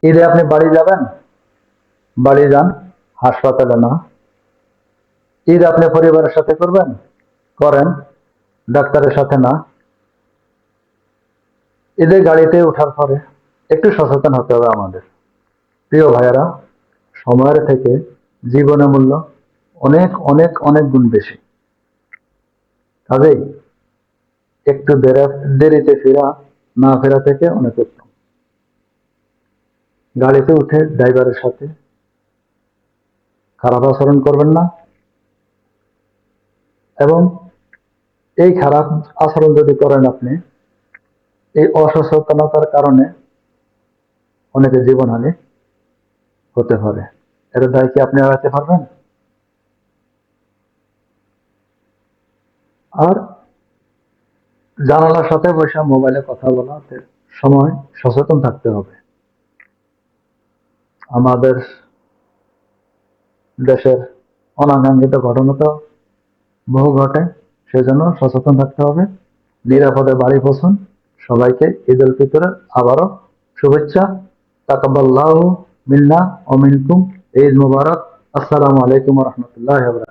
ঈদে আপনি বাড়ি যাবেন, বাড়ি যান, হাসপাতালে না। ঈদ আপনি পরিবারের সাথে করবেন, করেন, ডাক্তারের সাথে না। ঈদে গাড়িতে ওঠার পরে একটু সচেতন হতে হবে আমাদের। প্রিয় ভাইয়েরা, সময়ের থেকে জীবনের মূল্য অনেক অনেক অনেক গুণ বেশি। কাজেই একটু দেরিতে ফেরা না ফেরা থেকে অনেক উত্তম। গাড়িতে উঠে ড্রাইভারের সাথে খারাপ আচরণ করবেন না, এবং এই খারাপ আচরণ যদি করেন আপনি, এই অসচেতনতার কারণে অনেকের জীবনহানি হতে পারে। এর দায় কি আপনি এড়াতে পারবেন? আর জানালার সাথে বসে মোবাইলে কথা বলাতে সময় সচেতন থাকতে হবে। আমাদের দেশের অনাকাঙ্ক্ষিত ঘটনা তো বহু ঘটে, সেজন্য সচেতন থাকতে হবে। নিরাপদে বাড়ি পৌঁছুন। সবাইকে ঈদ উল ফিতরের আবারও শুভেচ্ছা। তাকাব্বালাহু মিন্না ওয়া মিনকুম। ঈদ মুবারক। আসসালামু আলাইকুম ওয়া রাহমাতুল্লাহি ওয়া বারাকাতুহু।